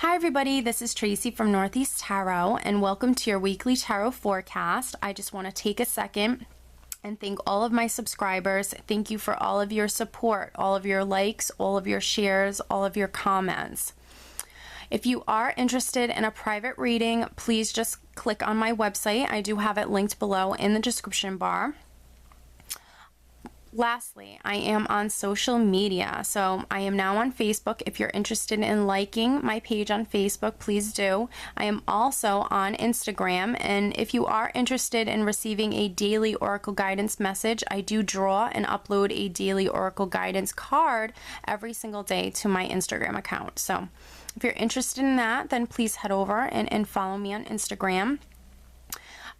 Hi everybody, this is Tracy from Northeast Tarot and welcome to your weekly tarot forecast. I just want to take a second and thank all of my subscribers. Thank you for all of your support, all of your likes, all of your shares, all of your comments. If you are interested in a private reading, please just click on my website. I do have it linked below in the description bar. Lastly, I am on social media, so I am now on Facebook. If you're interested in liking my page on Facebook, please do. I am also on Instagram, and if you are interested in receiving a daily Oracle guidance message, I do draw and upload a daily Oracle guidance card every single day to my Instagram account. So if you're interested in that, then please head over and follow me on Instagram.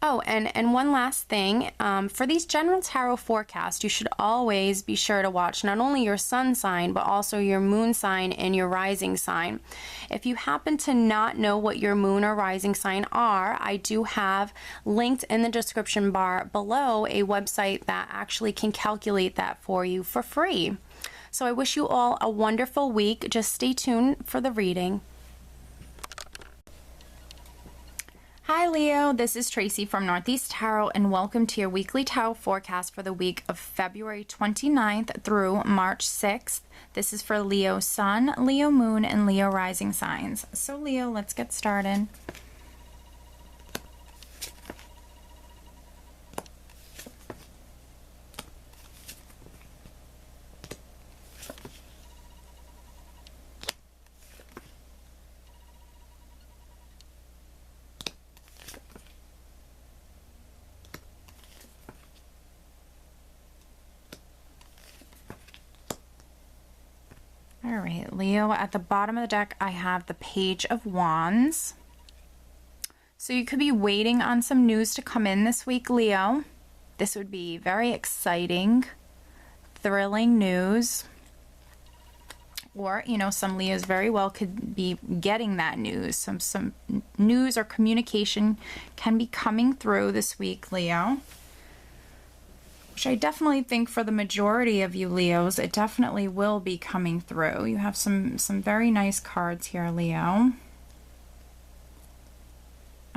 Oh, and one last thing, for these general tarot forecasts, you should always be sure to watch not only your sun sign, but also your moon sign and your rising sign. If you happen to not know what your moon or rising sign are, I do have linked in the description bar below a website that actually can calculate that for you for free. So I wish you all a wonderful week. Just stay tuned for the reading. Hi Leo, this is Tracy from Northeast Tarot and welcome to your weekly tarot forecast for the week of February 29th through March 6th. This is for Leo Sun, Leo Moon, and Leo Rising signs. So Leo, let's get started. All right, Leo, at the bottom of the deck, I have the Page of Wands. So you could be waiting on some news to come in this week, Leo. This would be very exciting, thrilling news. Or, you know, some Leos very well could be getting that news. Some news or communication can be coming through this week, Leo. Which I definitely think for the majority of you Leos, it definitely will be coming through. You have some very nice cards here, Leo.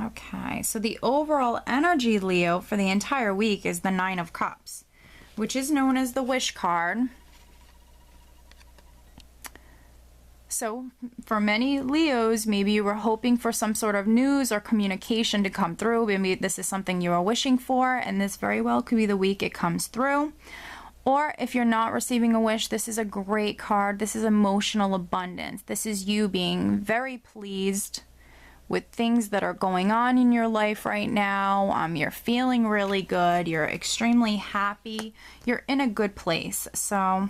Okay, so the overall energy, Leo, for the entire week is the Nine of Cups, which is known as the Wish card. So for many Leos, maybe you were hoping for some sort of news or communication to come through. Maybe this is something you are wishing for, and this very well could be the week it comes through. Or if you're not receiving a wish, this is a great card. This is emotional abundance. This is you being very pleased with things that are going on in your life right now. You're feeling really good. You're extremely happy. You're in a good place. So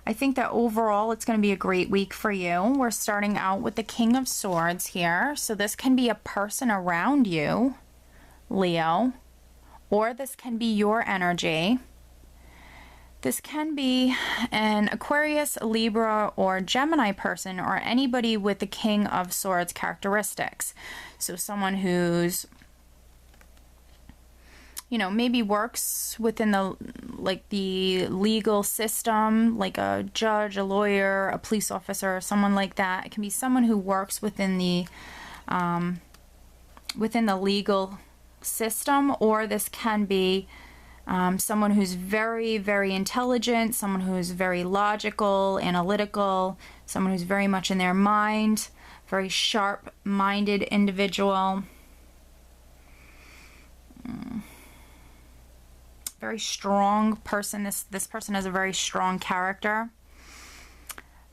I think that overall it's going to be a great week for you. We're starting out with the King of Swords here. So this can be a person around you, Leo, or this can be your energy. This can be an Aquarius, Libra, or Gemini person, or anybody with the King of Swords characteristics. So someone who's, you know, maybe works within the legal system, like a judge, a lawyer, a police officer, someone like that. It can be someone who works within the legal system, or this can be someone who's very, very intelligent, someone who's very logical, analytical, someone who's very much in their mind, very sharp-minded individual. Very strong person. This person has a very strong character.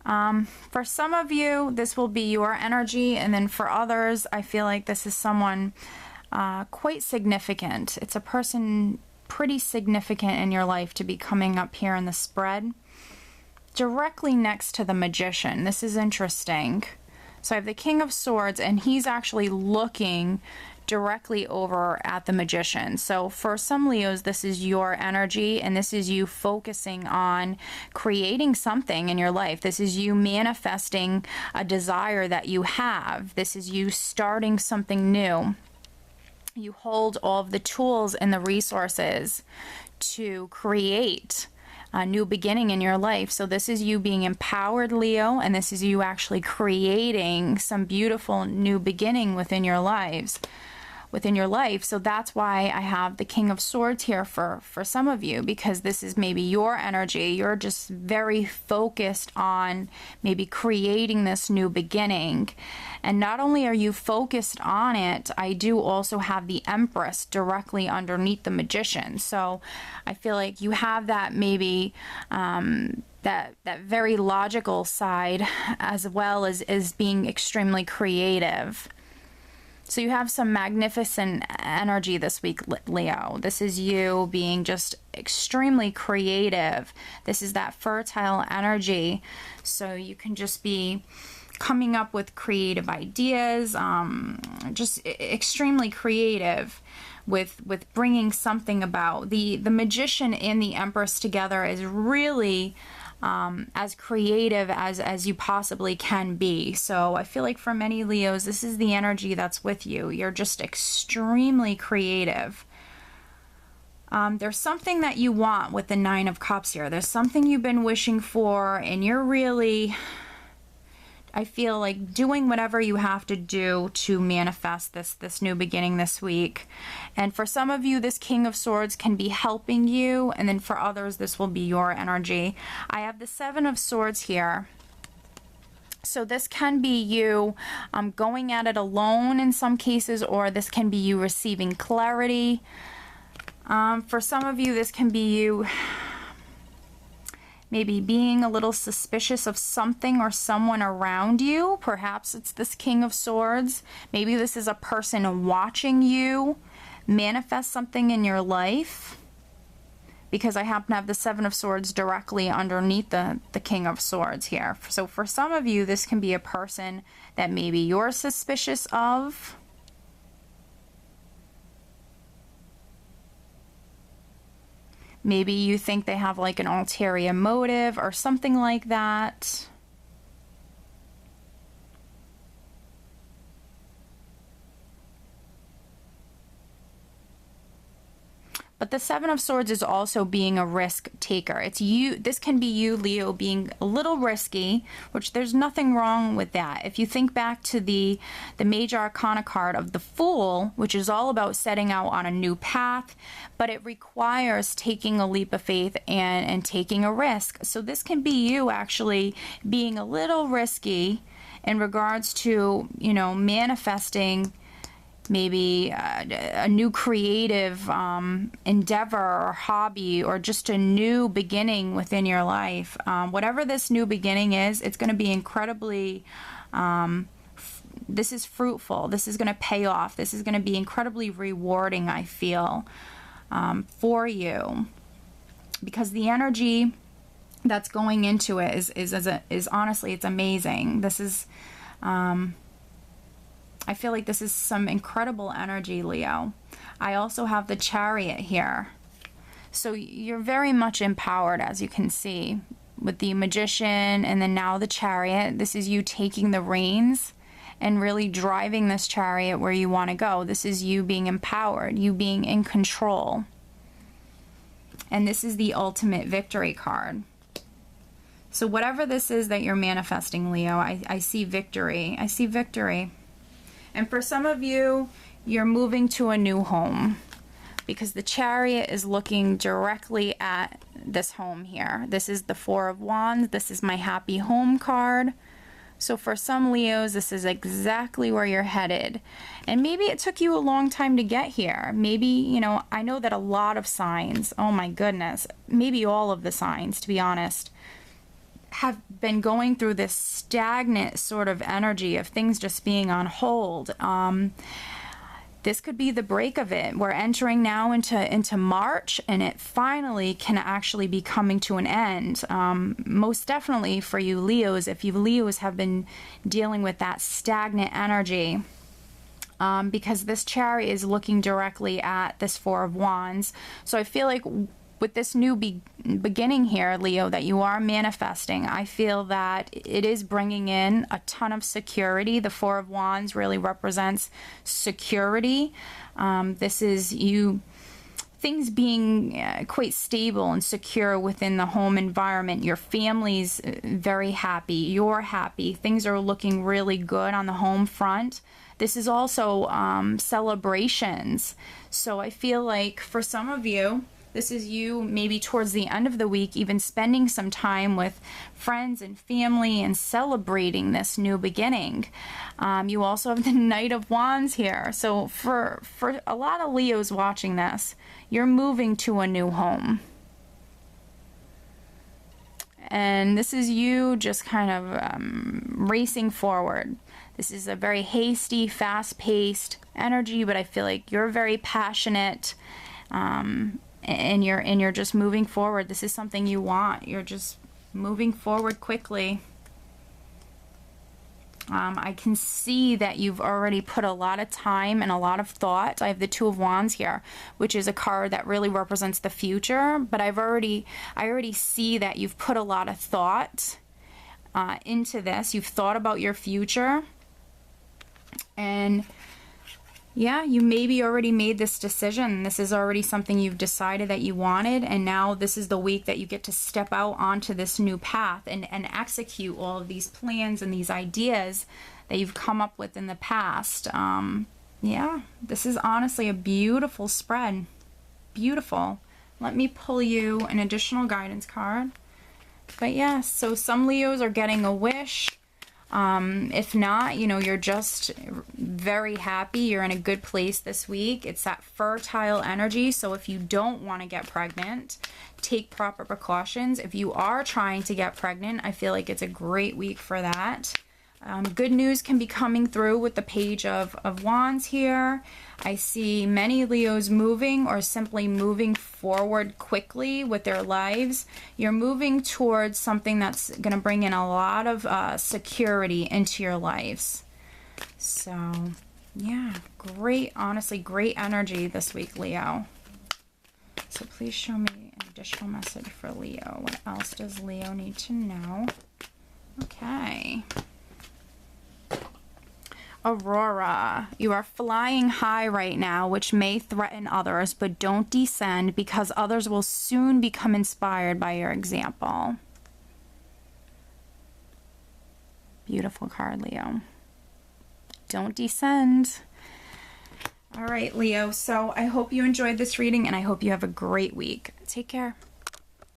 For some of you, this will be your energy, and then for others, I feel like this is someone quite significant. It's a person pretty significant in your life to be coming up here in the spread. Directly next to the Magician. This is interesting. So I have the King of Swords, and he's actually looking directly over at the Magician. So for some Leos, this is your energy, and this is you focusing on creating something in your life. This is you manifesting a desire that you have. This is you starting something new. You hold all of the tools and the resources to create a new beginning in your life. So this is you being empowered, Leo, and this is you actually creating some beautiful new beginning within your life. So that's why I have the King of Swords here for some of you, because this is maybe your energy. You're just very focused on maybe creating this new beginning. And not only are you focused on it, I do also have the Empress directly underneath the Magician. So I feel like you have that maybe that very logical side, as well as being extremely creative. So you have some magnificent energy this week, Leo. This is you being just extremely creative. This is that fertile energy. So you can just be coming up with creative ideas, just extremely creative with bringing something about. The Magician and the Empress together is really as creative as you possibly can be. So I feel like for many Leos, this is the energy that's with you. You're just extremely creative. There's something that you want with the Nine of Cups here. There's something you've been wishing for, and you're really, I feel like, doing whatever you have to do to manifest this new beginning this week. And for some of you, this King of Swords can be helping you, and then for others, this will be your energy. I have the Seven of Swords here. So this can be you going at it alone in some cases, or this can be you receiving clarity. For some of you, this can be you maybe being a little suspicious of something or someone around you. Perhaps it's this King of Swords. Maybe this is a person watching you manifest something in your life, because I happen to have the Seven of Swords directly underneath the King of Swords here. So for some of you, this can be a person that maybe you're suspicious of. Maybe you think they have like an ulterior motive or something like that. But the Seven of Swords is also being a risk taker. It's you. This can be you, Leo, being a little risky, which there's nothing wrong with that. If you think back to the Major Arcana card of the Fool, which is all about setting out on a new path, but it requires taking a leap of faith and taking a risk. So this can be you actually being a little risky in regards to, you know, manifesting maybe a new creative endeavor or hobby, or just a new beginning within your life. Whatever this new beginning is, it's going to be incredibly, this is fruitful. This is going to pay off. This is going to be incredibly rewarding, I feel, for you. Because the energy that's going into it is honestly, it's amazing. This is... I feel like this is some incredible energy, Leo. I also have the Chariot here. So you're very much empowered, as you can see, with the Magician and then now the Chariot. This is you taking the reins and really driving this chariot where you want to go. This is you being empowered, you being in control. And this is the ultimate victory card. So whatever this is that you're manifesting, Leo, I see victory. I see victory. And for some of you, you're moving to a new home, because the Chariot is looking directly at this home here. This is the Four of Wands. This is my happy home card. So for some Leos, this is exactly where you're headed. And maybe it took you a long time to get here. Maybe, you know, I know that a lot of signs, oh my goodness, maybe all of the signs, to be honest, have been going through this stagnant sort of energy of things just being on hold. This could be the break of it. We're entering now into March, and it finally can actually be coming to an end. Most definitely for you Leos, if you Leos have been dealing with that stagnant energy, because this Chariot is looking directly at this Four of Wands. So I feel like with this new beginning here, Leo, that you are manifesting, I feel that it is bringing in a ton of security. The Four of Wands really represents security. This is you things being quite stable and secure within the home environment. Your family's very happy. You're happy. Things are looking really good on the home front. This is also celebrations. So I feel like for some of you, this is you maybe towards the end of the week, even spending some time with friends and family and celebrating this new beginning. You also have the Knight of Wands here. So for a lot of Leos watching this, you're moving to a new home. And this is you just kind of racing forward. This is a very hasty, fast-paced energy, but I feel like you're very passionate. And you're just moving forward. This is something you want. You're just moving forward quickly. I can see that you've already put a lot of time and a lot of thought. I have the Two of Wands here, which is a card that really represents the future, but I already see that you've put a lot of thought into this. You've thought about your future, and yeah, you maybe already made this decision. This is already something you've decided that you wanted, and now this is the week that you get to step out onto this new path and execute all of these plans and these ideas that you've come up with in the past. Yeah, this is honestly a beautiful spread. Beautiful. Let me pull you an additional guidance card. But yeah, so some Leos are getting a wish. If not, you know, you're just very happy. You're in a good place this week. It's that fertile energy. So if you don't want to get pregnant, take proper precautions. If you are trying to get pregnant, I feel like it's a great week for that. Good news can be coming through with the Page of Wands here. I see many Leos moving or simply moving forward quickly with their lives. You're moving towards something that's going to bring in a lot of security into your lives. So, yeah, great, honestly, great energy this week, Leo. So please show me an additional message for Leo. What else does Leo need to know? Okay. Aurora, you are flying high right now, which may threaten others, but don't descend because others will soon become inspired by your example. Beautiful card, Leo. Don't descend. All right, Leo, so I hope you enjoyed this reading, and I hope you have a great week. Take care.